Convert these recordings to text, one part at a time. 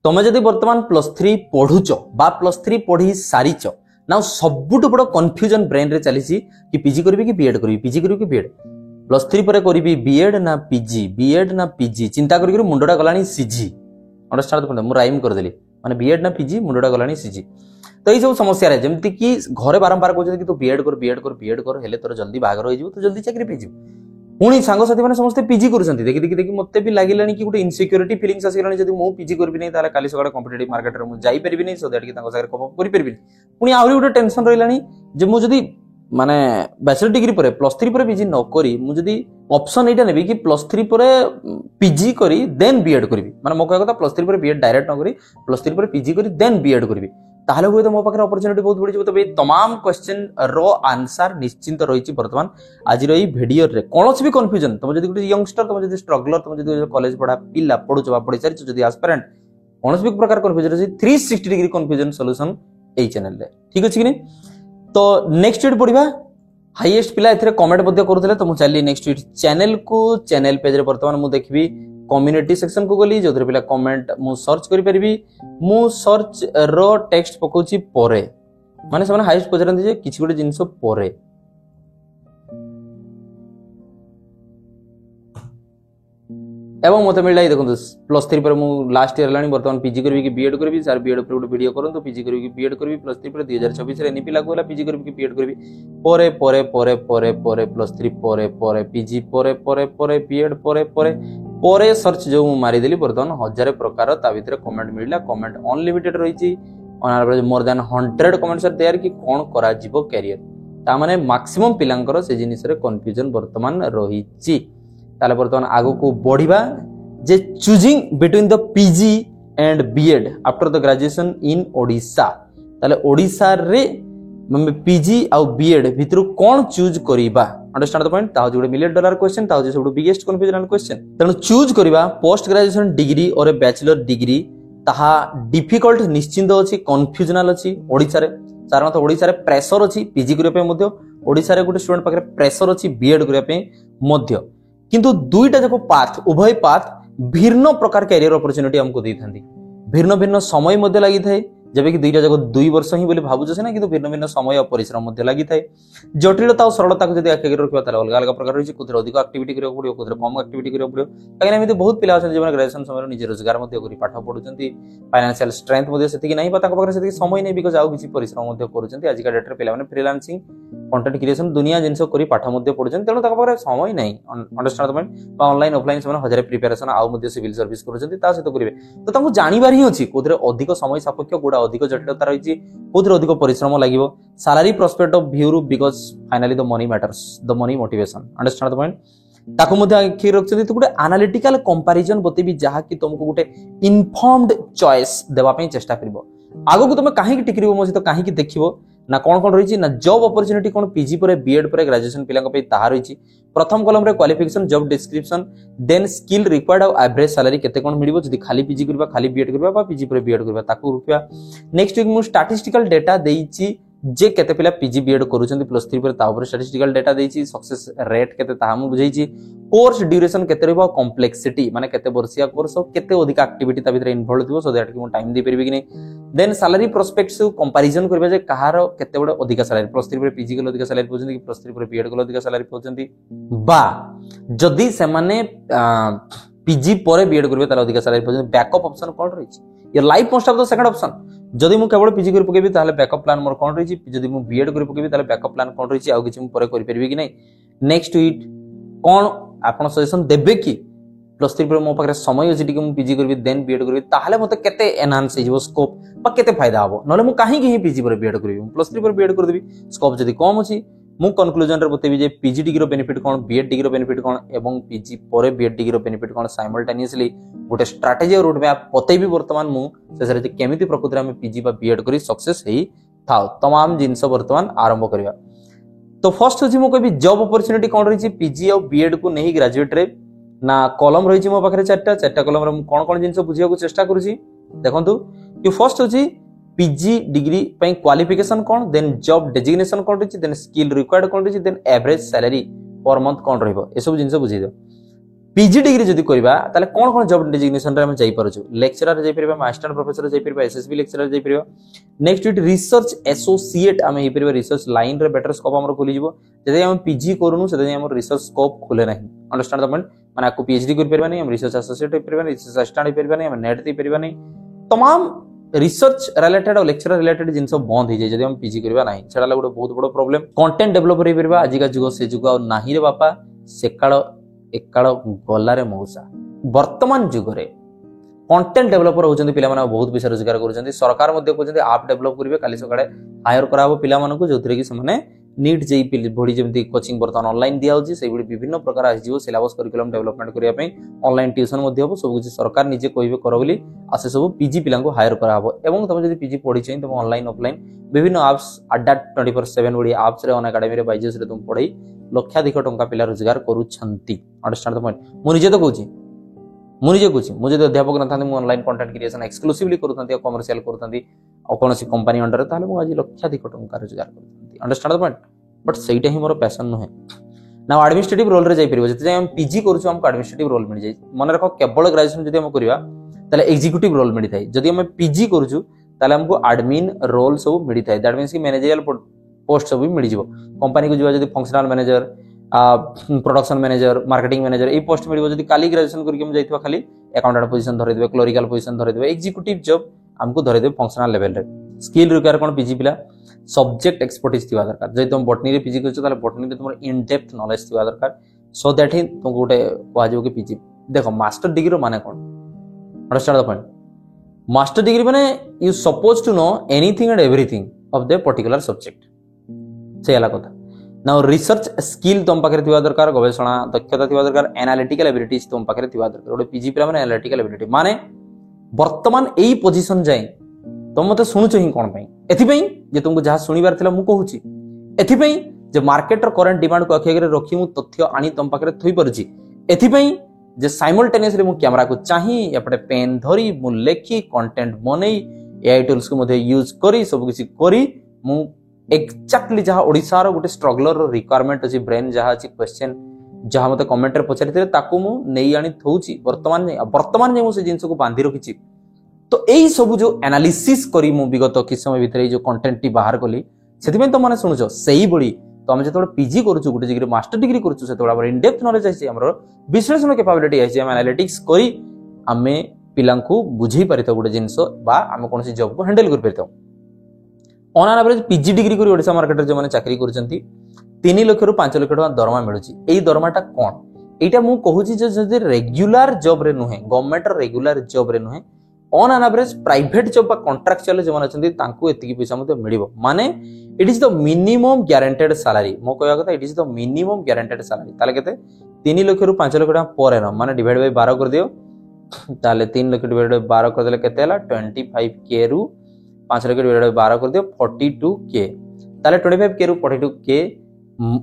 तमे जदि वर्तमान +3 पढ़ुच बा +3 पढ़ी सारीच ना सबुठ बड़ कन्फ्यूजन ब्रेन रे चली कि पीजी करी कि बीएड करी पीजी करी कि बीएड +3 पर करी बीएड ना पीजी चिंता करी मुंडा गलानी सीजी अंडरस्टैंड मु राइम करदेली माने बीएड ना पीजी मुंडा गलानी सीजी तो ये सब समस्या रे जेमति कि घरे बारंबार कहते कि तू बीएड कर हेले तोर जल्दी बाहागर हो तो जल्दी चाकरी पे पुणी सांगसाथी मैंने समस्त पीजी करुँच देखी देखी देखी मत भी लगे कि गोटे इनसिक्योरिटी फिलिंग्स आसगलानी जब मुझे पीजी करी नहीं काली सकाଳେ कॉम्पिटिटिव मार्केट में मुझे जाई नहीं सो दैट कि करी पुणी आहरी गोटे टेंशन रही जे मुझे माने बैचलर डिग्री पर +3 पर पीजी न करी मुझे ऑप्शन एटा नेबी कि +3 पर पीजी करी देन बीएड करी माने मो कहया कथा +3 पर बीएड डायरेक्ट न करी +3 पर पीजी करी देन बीएड करी ताहले हुए तो मो पाखे अपॉर्चुनिटी बहुत बढ़ी तो तमाम क्वेश्चन रो आंसर निश्चिंत रही वर्तमान आज भिडियो रे कौन भी कन्फ्यूजन तुम जब गोटे यंगस्टर तुम जब स्ट्रगलर तुम जब कॉलेज पढ़ा पिला पढ़ुच पढ़ी सारी जब एस्पिरेंट कौन भी प्रकार कन्फ्यूजन अच्छी 360 डिग्री कन्फ्यूजन सॉल्यूशन यही चैनल रे ठीक अच्छे कि तो नेक्स्ट वीडियो पढ़ा हाईएस्ट पिला एथिरे कमेंट मध्ये करूथले तो मु चली नेक्स्ट वीडियो चैनल को चैनल पेज रे वर्तमान मु देखबी कम्युनिटी सेक्शन को गली जो पिला कमेंट मु सर्च करि परबी मु सर्च रो टेक्स्ट पकोची परे माने समान हाईएस्ट पचरन जे किछि गोटे जिंस परे एवं मते मिलला देखो +3 पर मु लास्ट ईयर लानी वर्तमान पीजी करबी कि बीएड करबी सर बीएड पर गोटे वीडियो करन तो पीजी करबी कि बीएड करबी +3 पर 2024 रे एनपी लागू होला पीजी करबी कि बीएड करबी परे परे परे परे परे +3 परे परे पीजी परे परे परे बीएड परे परे परे सर्च जो मारी देली वर्तमान 1000 प्रकार ता भितर कमेंट मिलला कमेंट अनलिमिटेड रहिची on more than 100 comments are there कि कोन करा जिवो कैरियर ता माने मैक्सिमम पिलांकर से जिनिस रे कंफ्यूजन वर्तमान रहिची ताले वर्तमान आगो को बढ़िबा जे choosing between the PG and BEd after the graduation in Odisha ताले ओडिशा रे पीजी आ बीएड भितर कोन चूज करिबा अंडरस्टैंड द पॉइंट ताउ जे $1 मिलियन क्वेश्चन ताउ जे सबटु बिगेस्ट कन्फ्यूजन क्वेश्चन तेनु चूज करिबा पोस्ट ग्रेजुएशन डिग्री और बैचलर डिग्री ताहा डिफिकल्ट निश्चिंत अछि कन्फ्यूजनल अछि ओडिशा रे साधारणतः ओडिशा रे प्रेशर अछि पीजी करिया पे मध्य ओडिशा रे गुटे स्टूडेंट पाखरे प्रेशर अछि बीएड करिया पे मध्य किंतु दुईटा जाको पाथ उभय पाथ भिन्न प्रकार कैरियर अपॉर्चुनिटी हमको दै थांती भिन्न भिन्न समय मध्य लागि थाए जबे कि दुईटा जाको 2 वर्ष ही बोली भाबुछ से ना किंतु भिन्न भिन्न समय और परिश्रम मध्य लागि थाए जटिलता और सरलता को जदि आके रखिबा ताले अलग अलग प्रकार रहिछि कुतिर अधिक एक्टिविटी करियो पड़ियो कुतिर कम एक्टिविटी करियो पड़ियो काहे ना एमिति बहुत पिला अछन जे ग्रेजुएशन समय निजे रोजगार मध्य करी पाठ पढुचंती फाइनेंशियल स्ट्रेंथ मध्य सेति कि नाही पता को सेति समय नै बिकॉज़ आउ किछि परिश्रम मध्य करूचंती आज का डेट रे पिला माने फ्रीलांसिंग कंटेंट क्रिएशन दुनिया जिंस करी पाठ मध्य पढुचंती तेनु ताका पाखरे समय नै अंडरस्टैंड पॉइंट ऑनलाइन ऑफलाइन समय हजार प्रिपरेशन आउ मध्य सिविल सर्विस करूचंती ता सहित करिवे तो तांको जानिबार ही अछि कोथरे अधिक समय सापेक्ष गोडा अधिक जटिलता रहिछि कोथरे अधिक परिश्रम लागिवो salary prospect of view ru because finally the money matters the money motivation understand the point ताको मध्ये आखि रखछथि तो गुटे एनालिटिकल कंपैरिजन बतेबी जहा कि तुमको गुटे इन्फॉर्म्ड चॉइस देबा पई चेष्टा करबो आगो को तुम काहे कि टिकरिबो मोसे तो काहे कि देखिबो ना कोन कोन रहिछि ना जॉब अपॉर्चुनिटी कोन पीजी पर बीएड पर ग्रेजुएशन पिलांग पे ताहा रहिछि प्रथम कॉलम रे qualification job description then skill required और एवरेज सैलरी केते कोन मिलिबो जदि खाली पीजी करबा खाली बीएड करबा बा पीजी पर बीएड करबा ताको रुपया नेक्स्ट वीक मु स्टैटिस्टिकल डाटा देइछि जे केते पिला पीजी बीएड करूचंती +3 पर ता ऊपर स्टैटिस्टिकल डाटा देइछि सक्सेस रेट केते ता हम बुझैछि कोर्स ड्यूरेशन केते रहबो कॉम्प्लेक्सिटी माने केते वर्षिया कोर्स और केते अधिक एक्टिविटी ता भीतर इन्वॉल्व थिबो सो दैट कि मु टाइम दे परबी कि नै देन सैलरी प्रोस्पेक्ट्स कंपैरिजन करबा जे कहार केते बड अधिक सैलरी +3 पर पीजी के अधिक सैलरी पोचंती कि +3 पर बीएड के अधिक सैलरी पोचंती बा जदी से माने पीजी पर बीएड करबे तार अधिक सैलरी पोचंती बैकअप ऑप्शन कोन रहिछि your life most of the second option जदि मु केवल पीजी कर पकेबी ताले बैकअप प्लान मोर कोन रहिछि जदि मु बीएड कर पकेबी ताले बैकअप प्लान कोन रहिछि आ किछि मु परे करि परबी कि नै नेक्स्ट वीक कोन आपण सजेशन देबे कि +3 पर मो पाखरे समय अछि कि मु पीजी करबी देन बीएड करबी ताले मते केते एनहांस हिजो स्कोप बा केते फायदा हबो नले मु काहे कि पीजी पर बीएड करबी मु +3 पर बीएड कर देबी स्कोप जदि कम अछि मु कंक्लूजन रे बतेबी जे पीजी डिग्री रो बेनिफिट कोन बीएड डिग्री रो बेनिफिट कोन एवं पीजी पर बीएड डिग्री रो बेनिफिट कोन साइमल्टेनियसली गोटे स्ट्रेटजी और रोड मैप बतेबी वर्तमान मु सेसरे जे केमिति प्रकृति में पीजी बा बीएड करी सक्सेस हेई थाओ तमाम जिंस वर्तमान आरंभ करिया तो फर्स्ट होची मु कहबी जॉब अपॉर्चुनिटी कोन रहिछि पीजी और बीएड को नहीं ग्रेजुएट रे ना कॉलम रहिछि मो पाखरे चारटा कॉलम रे कोन कोन जिंस बुझिया को चेष्टा करूछि देखंतु कि फर्स्ट होची पीजी डिग्री पई क्वालिफिकेशन कोन देन जॉब डेजिग्नेशन कोन रहिछि देन स्किल रिक्वायर्ड कोन रहिछि then average salary per month कोन रहइबो ए सब जिंस बुझि दो पीजी डिग्री जदि करबा ताले कोन कोन जॉब डेजिग्नेशन रे हम जाई परछु लेक्चरर जाई परबा असिस्टेंट प्रोफेसर जाई परबा एसएसबी लेक्चरर जाई परबा नेक्स्ट इट रिसर्च एसोसिएट हम हे परबा रिसर्च लाइन रे बेटर स्कोप हमर खोली जिवो जदि हम पीजी करूनु से हमर रिसर्च स्कोप खुले नाही अंडरस्टैंड द पॉइंट माने आपको पीएचडी कर परबा नहीं हम रिसर्च एसोसिएट हो परबा नहीं रिसर्च असिस्टेंट हो परबा नहीं हम नेट दे परबा नहीं तमाम रिसर्च रिलेटेड और लेक्चर रिलेटेड जिन सब बंद हो जाए जदि हम पीजी करबा नाही छडा गोटे बहुत बड़ प्रॉब्लम कंटेंट डेवलपर हो परबा आज का जुग से जुग और नाही रे बापा से काल एकाल गलारे मौसा वर्तमान जुग रे कंटेंट डेवलपर होचंदी पिला माने बहुत पैसा रोजगार करूचंदी सरकार मध्ये कहउचंदी ऐप डेवलप करिवे काली सकाळे हायर कराबो पिला मानकु जोथरे कि समने नीट जेई बॉडी जेमती कोचिंग बर्तन ऑनलाइन दिया होची सेबडी विभिन्न प्रकार आजिवो सिलेबस करिकुलम डेवलपमेंट करिया पई ऑनलाइन ट्यूशन मध्ये हो सब कुछ सरकार निजे कहिबे करो बोली आसे सब पीजी पिला को हायर कराबो एवं तुम जदि पीजी पढी छै तुम ऑनलाइन ऑफलाइन विभिन्न एप्स अड्डा 24/7 बडी एप्स रे अन एकेडमी रे बाइजस रे तुम पढई लक्षाधिक टंका पिला रोजगार करूछंती अंडरस्टैंड द पॉइंट मु निजे तो कहूची मु जदि अध्यापक न थांती मु ऑनलाइन कंटेंट क्रिएशन एक्सक्लूसिवली करूथंती कमर्शियल करूथंती और कोनोसी कंपनी अंडर ताले मु आज लक्षाधिक टंका रोजगार करूथंती अंडरस्टैंड द पॉइंट बट सेटा ही मोर पैशन नहे ना एडमिनिस्ट्रेटिव रोल रे जाई परिबो जते हम पीजी करूछु हमको एडमिनिस्ट्रेटिव रोल मिल जाई मन रखो केवल ग्रेजुएशन जदि हम करिवा ताले एग्जीक्यूटिव रोल मिली थाई जदि हम पीजी करूछु ताले हमको एडमिन रोल सब मिली थाई दैट मींस कि मैनेजरियल पोस्ट सब मिली जिवो कंपनी को जिवा जदि functional manager production manager marketing manager ए पोस्ट मिलिबो जदि काली ग्रेजुएशन करके हम जाइतबा खाली अकाउंटेंट पोजीशन धरि देबे क्लरिकल पोजीशन धरि देबे एग्जीक्यूटिव जॉब हमको धरि देबे फंक्शनल लेवल रे स्किल रिक्वायर कोन पीजी पिला सब्जेक्ट एक्सपर्टीज थिबा दरकार जे तुम बॉटनी रे पीजी करछ ताले बॉटनी रे तुमर इन डेप्थ नॉलेज थिबा दरकार सो दैट ही तुमको गोटे कहजो के पीजी देखो मास्टर डिग्री रो माने कोन understand the point master degree माने you suppose to know anything and everything of the particular subject से हला कथा नाउ रिसर्च स्किल तुम पाखरे थिबा दरकार गवेषणा दक्षता थिबा दरकार एनालिटिकल एबिलिटीज तुम पाखरे थिबा दरकार गोटे पीजी पिला माने एनालिटिकल एबिलिटी माने वर्तमान एई पोजीशन जाय तुम मते सुनुछ ही कोन पई एथि पई जे तुमको जहा सुनिबार थिला मु कहूची एथि पई जे मार्केट रो करंट डिमांड को अखिगरे रखी मु तथ्य आनी तुम पाखरे थई परची एथि पई जे साइमल्टेनियसली मु कैमरा को चाही एपटे पेन धरी मु लेखी कंटेंट बनेई एआई टूल्स को मध्ये यूज करी सब किछि करी मु एक्जेक्टली जहा ओडिसा रो गोटे स्ट्रगलर रो रिक्वायरमेंट अछि ब्रेन जहा अछि क्वेश्चन जहा मते कमेंट रे पछारि थिले ताकू मु नेई आनी थौची वर्तमान जे मु से जिंस को बांधी रखिछि तो एई सब जो एनालिसिस करी मु विगत कि समय भितर जो कंटेंट टी बाहर कली सेति में तो माने सुनुछो सेही बडी तो हम जतोड पीजी करूछु गुटे डिग्री मास्टर डिग्री करूछु सेतोड हमर इन डेप्थ नॉलेज आछि हमर विश्लेषण कैपेबिलिटी आछि हम एनालिटिक्स करी हमें पिलांकु बुझी परितो गुटे जिंस बा हम कोनसी जॉब को हैंडल कर परितो on an average PG degree करी ओडिसा मार्केट रे जो माने चाकरी करचंती 3 लाख रु 5 लाख टका दरमा मिलुची एई दरमाटा कोन एटा मु कहूची जे जदि रेगुलर जॉब रे नुहे गवर्नमेंट रेगुलर जॉब रे नुहे on an average private job बा कॉन्ट्रैक्चुअल जो माने अछंती तांको एतिकी पैसा मते मिलिबो माने it is the minimum guaranteed salary मो कहया कथा it is the minimum guaranteed salary ताले केते 3 लाख रु 5 लाख टका पर एनम माने डिवाइड बाय 12 कर दियो ताले 3 लाख डिवाइड बाय 12 कर देले केते हला 25k रु 5 लाख डिवाइड बाय 12 कर दियो 42k ताले 25k रु 42k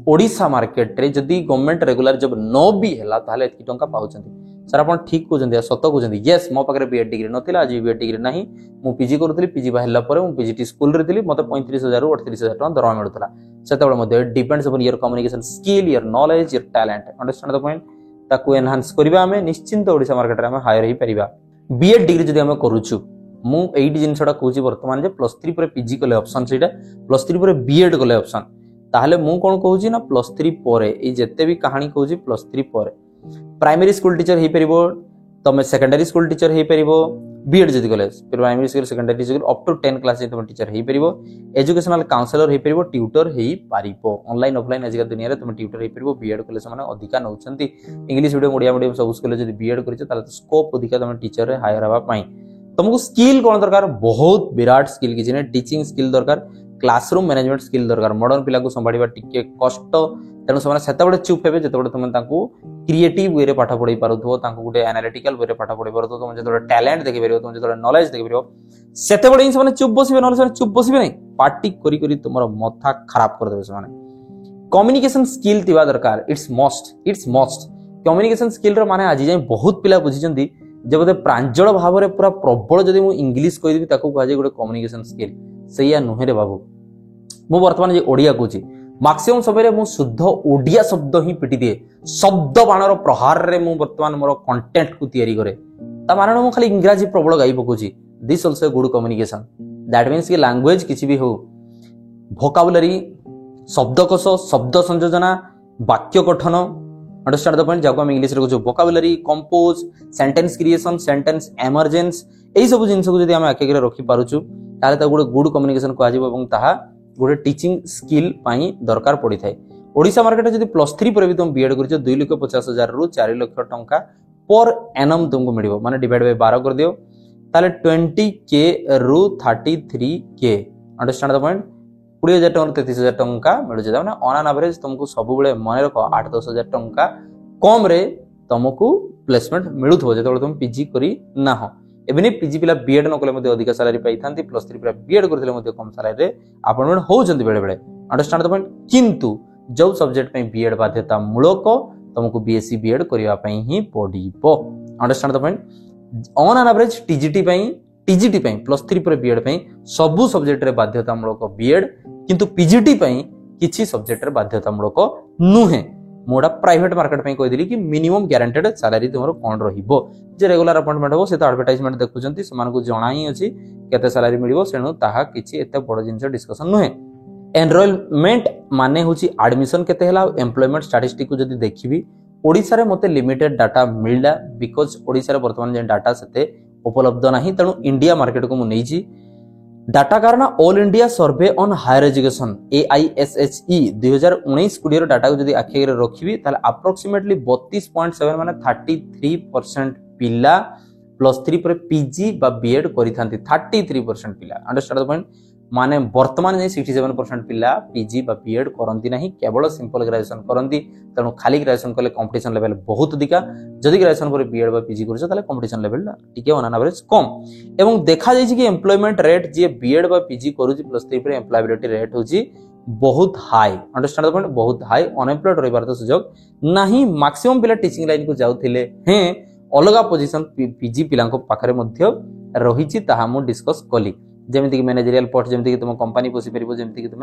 ओडिसा मार्केट रे जदी गवर्नमेंट रेगुलर जॉब नो भी हला ताले एतिकी टंका पाउचंती सर आपण ठीक कहउचंदी सत कहउचंदी यस मो पाखरे बीएड डिग्री नथिला आज बीएड डिग्री नाही मु पीजी करथली पीजी बाहला परे मु पीजीटी स्कूल रे थिली मते 35000 रु 38000 टका दरमा मिलुतला सेतेबेले मध्ये depends upon your communication skill your knowledge your talent understand the point ताकू एनहांस करबा हमें निश्चिंत ओडिसा मार्केट रे हमें हायर ही परिबा बीएड डिग्री जदी हमें करूछु मु 8 जिनसडा कहउची वर्तमान जे +3 परे पीजी कले ऑप्शन सेटा +3 परे बीएड कले ऑप्शन ताहले मु कोन कहउची ना +3 परे ए जते भी कहानी कहउची +3 परे प्राइमरी स्कूल टीचर हे परिबो तमे सेकेंडरी स्कूल टीचर हे परिबो बीएड जदी college primary school secondary school up to 10 class तमे टीचर हे परिबो एजुकेशनल काउंसलर हे परिबो ट्यूटर हे परिबो ऑनलाइन ऑफलाइन आज दुनिया रे तमे ट्यूटर हे परिबो बीएड कॉलेज माने अधिका नउछंती इंग्लिश मीडियम ओडिया मीडियम सब स्कूल जदी बीएड करिछ ताले स्कोप अधिका तमे टीचर रे हायर हवा पई तुमको स्किल कोन दरकार बहुत विराट स्किल किछि ने टीचिंग स्किल दरकार क्लासरूम मैनेजमेंट स्किल दरकार मॉडर्न पिला को संभाळिबा टिके कष्ट तेणु से सेतबे चुप हेबे जतबे तुम तांको क्रिएटिव वे रे पाठ पढी पारुथो तांको गुटे एनालिटिकल वे रे पाठ पढी पारुथो तुम जतबे टैलेंट देखि परियो तुम जतबे नॉलेज देखि परियो सेतबे से माने चुप बसिबे नॉलेज से चुप बसिबे नै पार्टी करी करी तुमरो माथा खराब कर देबे से माने कम्युनिकेशन स्किल तिबा दरकार इट्स मस्ट कम्युनिकेशन स्किल रो माने आज जाय बहुत पिला बुझिजंदी जब ते प्रांजल भाव रे पूरा प्रबल जदी मु इंग्लिश कहि देबी ताको कहा जे गुटे कम्युनिकेशन स्किल सैया नुहे रे बाबू मु वर्तमान जे ओडिया कहूची मैक्सिमम समय मु शुद्ध ओडिया शब्द ही पिटी दिए शब्द बाणर प्रहार रे मु वर्तमान मोर कंटेंट को तैयारी करे ता माने मु खाली इंग्रजी प्रबल गाई पकोची this also good communication that means कि लैंग्वेज किछि भी हो वोकाबुलरी शब्दकोश शब्द संयोजना वाक्य गठन अंडरस्टैंड द पॉइंट जाको हम इंग्लिश रे कहू vocabulary compose sentence creation sentence emergence एई सब जिंस को जदी हम आके रखि पारुछु ताले ता गुड गुड कम्युनिकेशन को आजिबो एवं ताहा गोटे टीचिंग स्किल पाई दरकार पड़ी थाए ओडिशा मार्केट जदी +3 पर भी तुम बीएड करियो 2,50,000 रु 4 लाख टंका पर एनम तुमको मिलिबो माने डिवाइड बाय 12 कर दियो ताले 20k रु 33k अंडरस्टैंड द पॉइंट 20,000 टंका 33,000 टंका मिलु जे माने ऑन एन एवरेज तुमको सब बेले मन रख 8-10,000 टंका कम रे तुमको प्लेसमेंट मिलुथबो जेतबे तुम पीजी करी ना हो एबनी पीजी पिला बीएड न कले मध्ये अधिक सैलरी पाई थांती +3 पिला बीएड करथिले मध्ये कम सैलरी रे अपॉइंटमेंट होउचंती बेले बेले अंडरस्टैंड द पॉइंट किंतु जो सब्जेक्ट पे बीएड बाध्यता मूलक तुमको बीएससी बीएड करिया पई ही पडिबो understand the point on an average TGT पई +3 पर बीएड पई सब सब्जेक्ट रे बाध्यता मूलक बीएड किंतु पीजीटी पई किछि सब्जेक्ट रे बाध्यता मूलक नुहे मोडा प्राइवेट मार्केट पे कहि दिली कि मिनिमम गारंटेड सैलरी तुमरो कोन रहिबो जे रेगुलर अपॉइंटमेंट हो से तो एडवर्टाइजमेंट देखुचंती समान को जणाई अछि केते सैलरी मिलिबो सेनु ताहा किछि एते बड़ जिंस डिस्कशन नुहे एनरोलमेंट माने होची एडमिशन केते हला एम्प्लॉयमेंट स्टैटिस्टिक को जदी देखिबी ओडिसा रे मते लिमिटेड डाटा मिलला बिकॉज़ ओडिसा रे वर्तमान जे डाटा सेते उपलब्ध नाही तणु इंडिया मार्केट को मु नेइची डाटा कारण all India survey on higher education AISHE 2019-20 data को जदी आखि रे रखिबी ताले अप्रोक्सीमेटली 32.7 माने 33% पिला +3 पर पीजी बा बीएड करि थांती 33% पिला अंडरस्टैंड द पॉइंट माने वर्तमान जे 67% पिला पीजी बा बीएड करंती नाही केवल सिंपल ग्रेजुएशन करंती तणु खाली ग्रेजुएशन कले कंपटीशन लेवल बहुत अधिका जदी ग्रेजुएशन पर बीएड बा पीजी करछ ताले कंपटीशन लेवल टिके ऑन एन एवरेज कम एवं देखा जाय कि एम्प्लॉयमेंट रेट जे बीएड बा पीजी करूची +3 पर एम्प्लॉयबिलिटी रेट होची बहुत हाई अंडरस्टैंड द पॉइंट बहुत हाई अनएम्प्लॉयड रहिबार तो सुयोग नाही मैक्सिमम पिला टीचिंग लाइन को जाउथिले हे अलगा पोजीशन पीजी पिलांको पाखरे मध्ये रहिची ताहा मु डिस्कस कली जेमिति कि मैनेजरियल पोस्ट जेमिति कि तुम कंपनी पोसी परिबो जेमिति कि तुम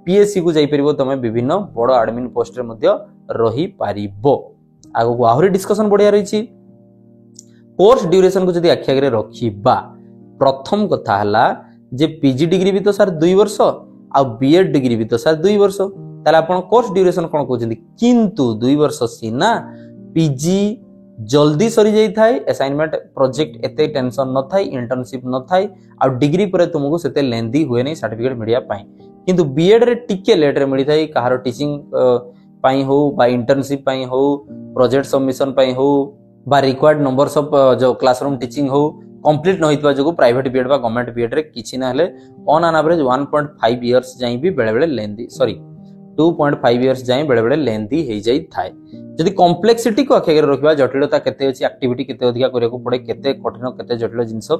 पीएससी को जाई परिबो तुम विभिन्न बड़ एडमिन पोस्ट रे मध्ये रही पारिबो आगो को आहुरी डिस्कशन बढ़िया रहिची कोर्स ड्यूरेशन को जदी आखि आगे रखिबा प्रथम कथा हला जे पीजी डिग्री भी तो सर 2 वर्ष आ बीएड डिग्री भी तो सर 2 वर्ष ताले आपण कोर्स ड्यूरेशन कोन कहउछंती किंतु 2 वर्ष सीना पीजी जल्दी सरी जाई थाई असाइनमेंट प्रोजेक्ट एते टेंशन न थाई इंटर्नशिप न थाई आ डिग्री पर तुमको सेते लेंदी हुए नहीं सर्टिफिकेट मीडिया पाई किंतु बीएड रे टिके लेट रे मिली थाई कहारो टीचिंग पाई हो बा इंटर्नशिप पाई हो प्रोजेक्ट सबमिशन पाई हो बा रिक्वायर्ड नंबर्स ऑफ जो क्लासरूम टीचिंग हो कंप्लीट न होइतबा जो प्राइवेट बीएड बा गवर्नमेंट बीएड रे किछि ना हले ऑन एन एवरेज 1.5 इयर्स जाई भी बेले बेले लेंदी 2.5 इयर्स जाई बेले बेले लेंदी हे जाई थाए जदि कॉम्प्लेक्सिटी को आखि आगे रखिबा जटिलता केते अछि एक्टिविटी केते अधिका करिया को पड़े केते कठिन केते जटिल जिंस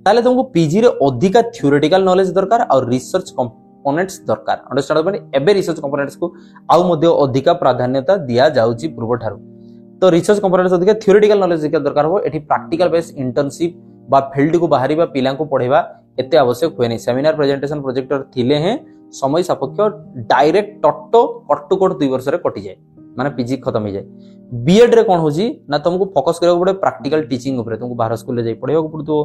ताले तुमको पीजी रे अधिका थ्योरेटिकल नॉलेज दरकार और रिसर्च कंपोनेंट्स दरकार अंडरस्टैंड माने एबे रिसर्च कंपोनेंट्स को आउ मध्ये अधिका प्राधान्यता दिया जाउची पूर्व थारु तो रिसर्च कंपोनेंट्स अधिका थ्योरेटिकल नॉलेज अधिका दरकार हो एठी प्रैक्टिकल बेस इंटर्नशिप बा फील्ड को बाहरीबा पिला को पढेबा एते आवश्यक होय नै सेमिनार प्रेजेंटेशन प्रोजेक्टर थिले हैं समय सापेक्ष डायरेक्ट टट्टो कट्टुकोट 2 वर्ष रे कटि जाय माने पीजी खत्म हो जाए बीएड रे कोन होजी ना तुमको फोकस करबा पड़े प्रैक्टिकल टीचिंग ऊपर तुमको बाहर स्कूल ले जाई पढेबा पड़तो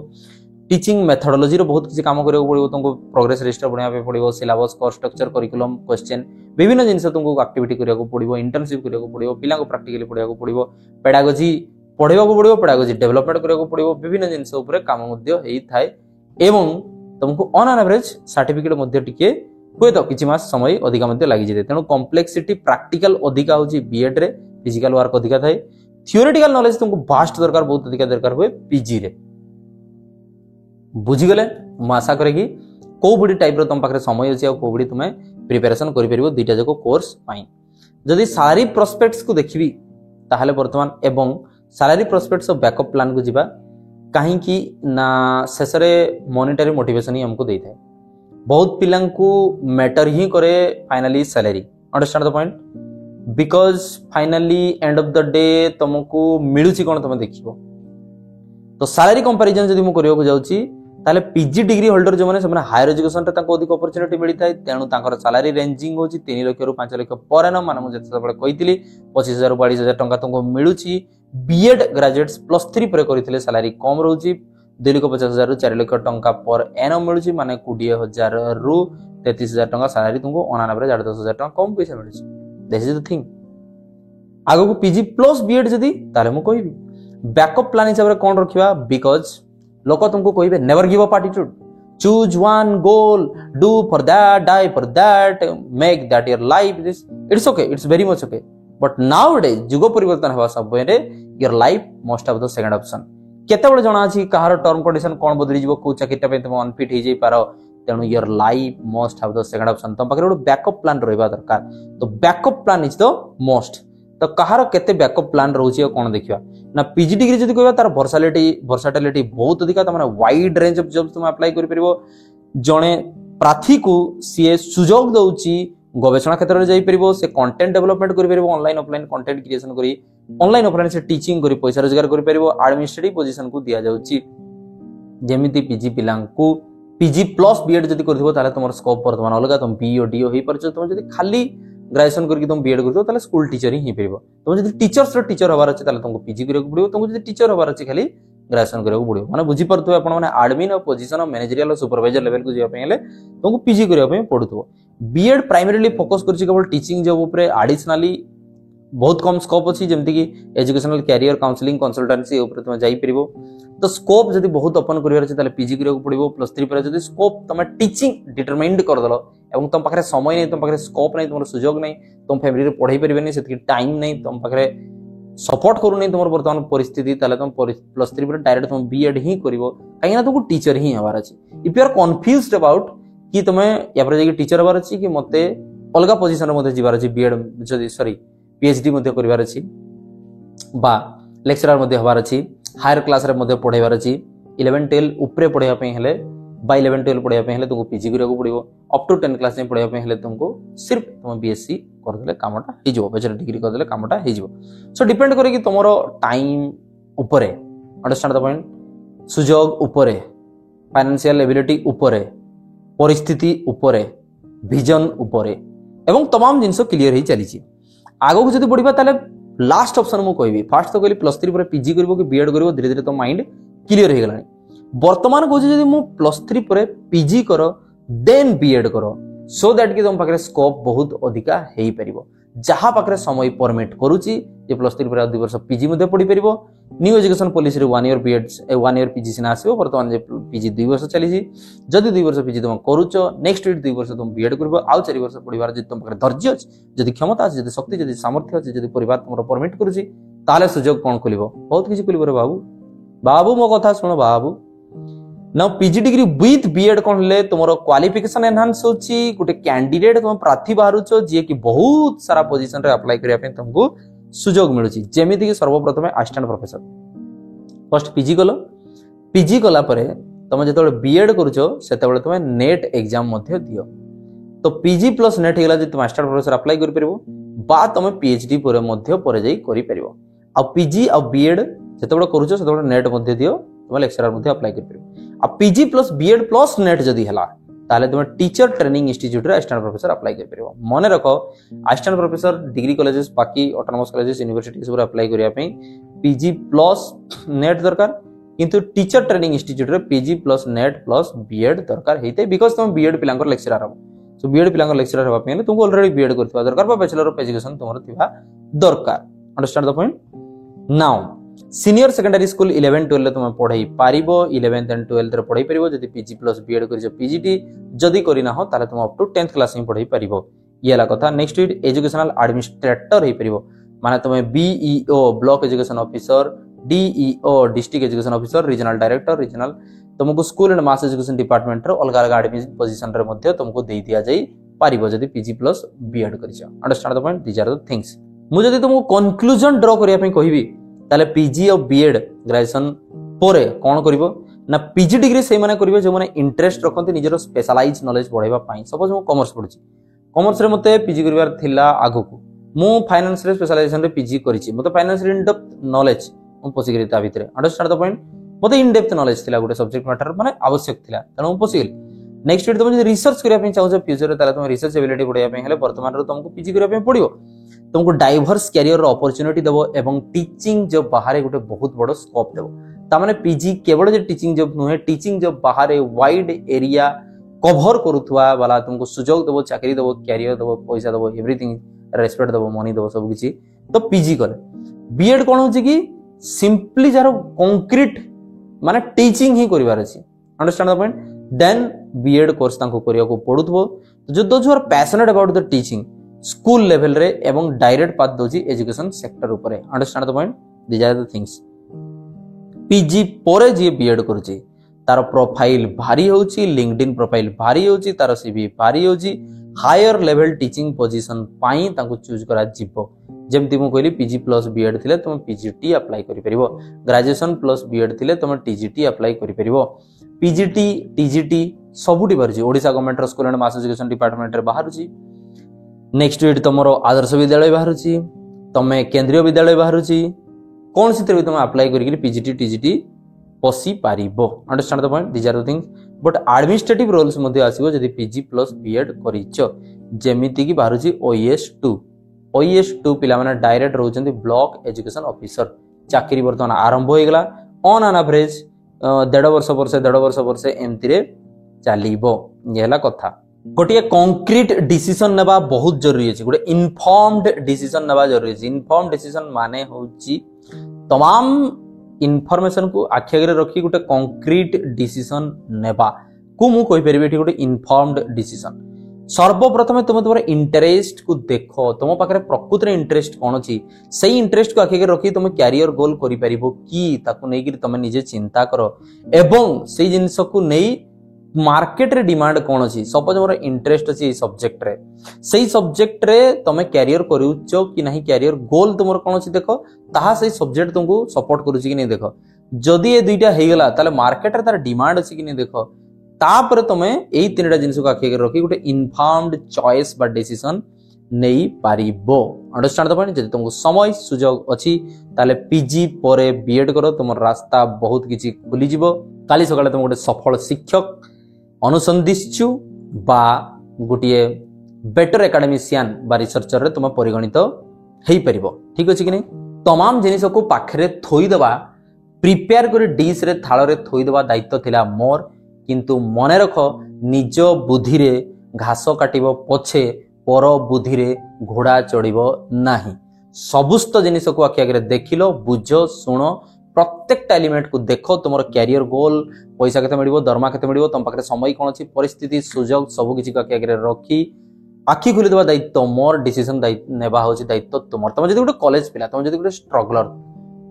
टीचिंग मेथोडोलॉजी रो बहुत किसी काम करबा पड़िबो तुमको प्रोग्रेस रजिस्टर बनिया पे पड़िबो syllabus course structure curriculum question विभिन्न जिंस तुमको एक्टिविटी करबा पड़िबो इंटर्नशिप करबा पड़िबो पिला को प्रैक्टिकली पढेबा पड़िबो पेडागोजी पढेबा पड़िबो पेडागोजी डेवलपमेंट करबा पड़िबो विभिन्न जिंस ऊपर काम मध्ये हेई थाए एवं तुमको ऑन एन एवरेज सर्टिफिकेट मध्ये टिके हुए तो किछि मास समय अधिका मध्ये लागि जेते तेनु कॉम्प्लेक्सिटी प्रैक्टिकल अधिका होची बीएड रे फिजिकल वर्क अधिका थाए थ्योरेटिकल नॉलेज तुमको वास्ट दरकार बहुत अधिका दरकार हुए पीजी रे बुझी गले म आशा करे कि को बडी टाइप रो तुम पाखरे समय अछि आ को बडी तुमे प्रिपरेशन करि परिबो दुईटा जको कोर्स पाई जदि सैलरी प्रोस्पेक्ट्स को देखिबी ताहाले वर्तमान एवं salary prospects of backup plan को जिबा काहे कि ना शेषरे मॉनेटरी मोटिवेशन ही हमको देई थाए बहुत पिलां को मैटर ही करे finally salary understand the point because finally end of the day तुमको मिलुची कोन तुम देखिबो तो सैलरी कंपैरिजन जदी मु करियो को जाउची ताले पीजी डिग्री होल्डर जो माने से हायर एजुकेशन रे ताको अधिक अपॉर्चुनिटी मिली थाए तेणु तांकर सैलरी रेंजिंग होची 3 लाख रु 5 लाख पर एनम माने मु जते सबले कहितली 25000 रु 42000 टंका तुमको मिलुची बीएड ग्रेजुएट्स +3 पर करितले सैलरी कम रहउची 2,50,000 रु 4 लाख टंका पर एनम मिलुची माने 20,000 रु 33,000 टंका सैलरी तुमको ऑन एवरेज 8-10,000 टंका कम पैसा मिलुची दिस इज द थिंग आगो को पीजी प्लस बीएड जदी ताले मु कहिबी बैकअप प्लान हिसाब रे कोन रखिबा बिकॉज़ लोक तुमको कहिबे never give up attitude choose one goal do for that die for that make that your life this it's okay it's very much okay but nowadays जुग परिवर्तन हेबा सब रे your life most of the second option केते बळे जणा अछि कहार term condition कोन बदली जिवो को चाकिटा पे तुम अनफिट हे जाई पारो तेणु your life most of the second option तुम पाखरे बैकअप प्लान रहबा दरकार तो backup plan is the most तो कहार केते बैकअप प्लान रहउची कोन देखिबा ना पीजी डिग्री जदी कहबा तार वर्साटिलिटी बहुत अधिक त माने वाइड रेंज ऑफ जॉब्स तुम अप्लाई करि परिबो जणे प्रार्थी को सीए सुजोग दउची गवेषणा क्षेत्र रे जाई परिबो से कंटेंट डेवलपमेंट करि परिबो ऑनलाइन ऑफलाइन कंटेंट क्रिएशन करी ऑनलाइन ऑफलाइन से टीचिंग करी पैसा रोजगार करि परिबो एडमिनिस्ट्रेटिव पोजीशन को दिया जाउची जेमिति पीजी पिलांकु पीजी प्लस बीएड जदी करथिबो ताले तुमर स्कोप वर्तमान अलगा तुम बीओ डीओ होई परछ तुम जदी खाली ग्रेजुएशन करके तुम बीएड करथो ताले स्कूल टीचर ही परिबो तुम जदी टीचर्स रो टीचर हबार अछि ताले तुमको पीजी करियो पड़िबो तुमको जदी टीचर हबार अछि खाली ग्रेजुएशन करियो पड़िबो माने बुझी परथो आपण माने एडमिन और पोजीशन और मैनेजरियल और सुपरवाइजर लेवल को जिया पहिले तुमको पीजी करियो पय पड़ुथो बीएड प्राइमरीली फोकस करछि केवल टीचिंग जॉब ऊपर एडिशनली बहुत कम स्कोप अछि जेमति कि एजुकेशनल कैरियर काउंसलिंग कंसल्टेंसी ऊपर तुम जाई परिबो तो स्कोप जदी बहुत ओपन करियर अछि ताले पीजी करियो पड़िबो +3 पर जदी स्कोप तुम टीचिंग डिटरमाइंड कर दलो एवं तुम पाखरे समय नै तुम पाखरे स्कोप नै तुमर सुजोग नै तुम फैमिली रे पढाई परिबेनी सेति टाइम नै तुम पाखरे सपोर्ट करू नै तुमर वर्तमान परिस्थिति ताले तुम +3 पर डायरेक्ट तुम बीएड ही करिवो काहेना तुमको टीचर ही हवार अछि if you are confused about कि तुमे या पर जे टीचर हवार अछि कि मते अलगा पोजीशन मध्ये जिबार अछि बीएड जदी सॉरी पीएचडी मध्ये करिवार अछि बा लेक्चरर मध्ये हवार अछि हायर क्लास रे मध्ये पढाइबार अछि 11 12 ऊपरे पढाइबा पय हेले बा 11 12 पढाइबा पय हेले तुमको पीजी करियो पड़िबो अप टू 10 क्लास में पढाइबा पय हेले तुमको सिर्फ तुम बीएससी कर देले कामटा हे जिवो बैचलर डिग्री कर देले कामटा हे जिवो सो डिपेंड करे कि तुमरो टाइम ऊपरे अंडरस्टैंड द पॉइंट सुजोग ऊपरे फाइनेंशियल एबिलिटी ऊपरे परिस्थिति ऊपरे विजन ऊपरे एवं तमाम जिंस क्लियर ही चली छी आगो को जदी बढ़िबा ताले लास्ट ऑप्शन मु कहबी फर्स्ट तो कहली +3 पर पीजी करबो कि बीएड करबो धीरे धीरे तो माइंड क्लियर हे गलानी वर्तमान को जदी मु +3 पर पीजी करो देन बीएड करो सो दैट कि तुम पाखरे स्कोप बहुत अधिका हेई परिबो जहा पाखरे समय परमिट करूची जे +3 पर 2 वर्ष पीजी मध्ये पढी परिबो न्यू एजुकेशन पॉलिसी रे 1 ईयर बीएड 1 ईयर पीजी सिना आसीबो वर्तमान जे पीजी 2 वर्ष चली छी जदी 2 वर्ष पीजी तुम करूचो नेक्स्ट 2 वर्ष तुम बीएड करबो आ 4 वर्ष पढिबार जे तुम पाखरे धैर्य अछि जदी क्षमता अछि जदी शक्ति जदी सामर्थ्य अछि जदी परिवार तुमरो परमिट करूची ताले सुजोग कोन खोलिबो बहुत किछि खोलिबो रे बाबू बाबू मो कथा सुनो बाबू now PG degree with BEd कोन ले तुमरो क्वालिफिकेशन एनहांस होची गुटे कैंडिडेट तुम प्रार्थी बाहरुचो जे कि बहुत सारा पोजीशन रे अप्लाई करिया पे तुमको सुजोग मिलुची जेमिति कि सर्वप्रथम असिस्टेंट प्रोफेसर फर्स्ट पीजी कलो पीजी कला परे तुम जेतबे बीएड करूचो सेतबे तुम नेट एग्जाम मध्ये दियो तो पीजी प्लस नेट हेला जे तुम असिस्टेंट प्रोफेसर अप्लाई करि परिबो बा तुम पीएचडी परे मध्ये परे जाई करि परिबो आ पीजी आ बीएड जेतबे करूचो सेतबे नेट मध्ये दियो तुम लेक्चरर मध्ये अप्लाई करि परिबो आ PG plus BEd plus NET जदी हला ताले तुम टीचर ट्रेनिंग इंस्टीट्यूट रे असिस्टेंट प्रोफेसर अप्लाई कर परिबो मने रखो असिस्टेंट प्रोफेसर डिग्री कॉलेजेस बाकी ऑटोनोमस कॉलेजेस यूनिवर्सिटी सब अप्लाई करिया पे पीजी प्लस नेट दरकार किंतु टीचर ट्रेनिंग इंस्टीट्यूट रे PG plus NET plus BEd दरकार हेते बिकॉज़ तुम बीएड पिलांकर लेक्चरर हो सो बीएड पिलांकर लेक्चरर हबा पे तुमको ऑलरेडी बीएड करथिबा दरकार बा बैचलर ऑफ एजुकेशन तुमरो थिबा दरकार understand the point now senior secondary school 11 12 तुम पढ़ाई पारिबो 11th एंड 12th रे पढ़ाई परिबो जदी पीजी प्लस बीएड करिजो पीजीटी जदी करिना हो ताले तुम अप टू 10th क्लास में पढ़ाई परिबो येला कथा नेक्स्ट इट एजुकेशनल एडमिनिस्ट्रेटर हे परिबो माने तुम BEO block education officer DEO district education officer regional director regional तुमको school and mass education department रो अलग अलग एडमिन पोजीशन रे मध्ये तुमको देई दिया जाई पारिबो जदी पीजी प्लस बीएड करिजो understand the point these are the things मु जदी तुमको कंक्लूजन ड्रॉ करिया पे कहिबी ताले पीजी और बीएड ग्रेजुएशन पोरे कोन करिवो ना पीजी डिग्री से माने करिवो जे माने इंटरेस्ट रखन्ते निजरो स्पेशलाइज नॉलेज बढ़ाइबा पई सपोज मु कॉमर्स पढुची कॉमर्स रे मते पीजी करिवार थिला आगो को मु फाइनेंस रे स्पेशलाइजेशन रे पीजी करिची मते फाइनेंस रे इन डेप्थ नॉलेज मु पसिकरी ता भितरे अंडरस्टैंड द पॉइंट मते इन डेप्थ नॉलेज थिला गोटे सब्जेक्ट मैटर माने आवश्यक थिला तेणु पसिगली नेक्स्ट तुम जो रिसर्च करने चाहो फ्यूचर में तुम रिसर्च एबिलिटी बढ़ाया बर्तमान तुमको पीजी करने पड़ो तुमको डाइवर्स कैरियर अपॉर्चुनिटी देव एवं टीचिंग जॉब बाहर गोटे बहुत बड़ स्कोप देव तामाने पीजी केवल जो टीचिंग जॉब नुहे टीचिंग जॉब बाहर वाइड एरिया कभर करुवा वाला तुमको सुजोग देव चाकरी देव कैरियर देव पैसा देव एवरीथिंग रेस्पेक्ट देव मनी देव सब किसी तो पीजी कले बीएड कौन हो कि सिंपली जार कंक्रीट माने टीचिंग ही करिवार अछि understand the point then B Ed course तांको करिया को पडुथबो जो those who are passionate about the teaching school level रे एवं direct path doji education sector ऊपर understand the point these are the things PG पोरे जे बीएड करूची तार प्रोफाइल भारी होची लिंक्डइन प्रोफाइल भारी होची तार सीवी भारी होची हायर लेवल टीचिंग पोजीशन पाई तांको चूज करा जिवो जेमती मु कहली पीजी प्लस बीएड थिले तुम पीजीटी अप्लाई करि परिबो ग्रेजुएशन प्लस बीएड थिले तुम टीजीटी अप्लाई करि परिबो पीजीटी टीजीटी सबुटी बाहर Odisha government school and mass education department रे बाहर नेक्स्ट वीक तुमरो आदर्श विद्यालय बाहर तमे केंद्रीय विद्यालय बाहर कौन सी भी तुम अप्लाई करी पीजीटी टीजीटी पसी पारिबो understand the point these are the things but administrative roles मध्ये आसीबो जदी पीजी प्लस बीएड करिचो जेमिति की बाहर ओईएस 2 पिला माने डायरेक्ट रहउचंदी ब्लॉक एजुकेशन ऑफिसर चाकरी वर्तमान आरंभ हो गला ऑन एन एवरेज 1.5 वर्ष एमती रे चलीबो ये हला कथा गोटे कंक्रीट डिसीजन नेबा बहुत जरूरी अछि गोटे इन्फॉर्म्ड डिसीजन नेबा जरूरी अछि इन्फॉर्म्ड डिसीजन माने होची तमाम इन्फॉर्मेशन को आखि आगे रखी गोटे कंक्रीट डिसीजन नेबा को मु कहि परबे एठी गोटे इन्फॉर्म्ड डिसीजन सर्वप्रथम तुम तुम इंटरेस्ट को देख तुम पाखे प्रकृत में इंटरेस्ट कौन अच्छी से इंटरेस्ट को आखिर रखी तुम कैरियर गोल करि ताकू नहीं तुम निजे चिंता कर एवं से जिनस को नहीं मार्केट रे डिमांड कौन अच्छी सपोज मोर इंटरेस्ट अच्छी सब्जेक्ट रे से सब्जेक्ट रे तुम कैरियर करूच कि नहीं कैरियर गोल तुम कौन अच्छी देख ताहा से सब्जेक्ट तुमको सपोर्ट करूची कि नहीं देख जदि ये दुईटा हो गला ताले मार्केट रे तार डिमांड अच्छी कि नहीं देख तापर तुमे एई तीनटा जिंस को आखि रखी गोटे इन्फॉर्म्ड चॉइस बा डिसीजन नहीं पारिबो अंडरस्टैंड द पॉइंट जदि तुमको समय सुजोग अछि ताले पीजी परे बीएड करो तुम रास्ता बहुत किछि खुली जिवो काली सकाळे तुम गोटे सफल शिक्षक अनुसंधिष्यु बा गोटे बेटर एकेडमिशियन बा रिसर्चर रे तुम परिगणित हेई परिबो ठीक अछि कि नहीं तमाम जिनिस को पाखरे थोई देबा प्रिपेयर करी डिश रे थाल रे थोई देबा दायित्व थिला मोर किंतु मने रख निज बुद्धि रे घास काटिबो पछे पर बुद्धि रे घोड़ा चढ़िबो नाही सबुस्त जिनिस को आखि आगे देखिलो बुझो सुनो प्रत्येक एलिमेंट को देखो तुम कैरियर गोल पैसा केते मिलिबो दरमा केते मिलिबो तुम पाखरे समय कोन अछि परिस्थिति सुजोग सब किछि को आखि आगे रखी आखि खुली देबा दायित्व मोर डिसीजन नेबा होछि दायित्व तुमर तुम जदि गोटे कॉलेज पिला तुम जदि गोटे स्ट्रगलर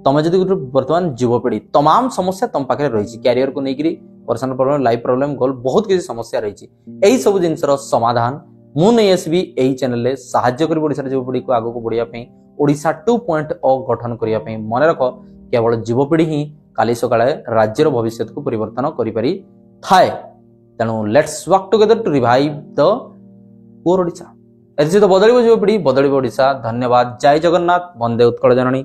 तुम जदि गोटे वर्तमान युवपीढ़ी तमाम समस्या तुम पाखरे रही कैरियर को लेकिन पर्सनल प्रॉब्लम लाइफ प्रॉब्लम गोल बहुत किसी समस्या रही एही सब जिनसर समाधान मु नहीं आसबि एही चैनल रे सहाय्य करी ओडिसा युवपीढ़ी को आगो को बढ़िया पे ओडिसा 2.0 गठन करिया पे मन रख केवल युवपीढ़ी ही काली सकाळे राज्यर भविष्य को परिवर्तन करि पारि थाए तेणु let's work together to revive the poor Odisha एथि तो बदलिबो युवपीढ़ी बदलिबो ओडिसा धन्यवाद जय जगन्नाथ वंदे उत्कल जननी।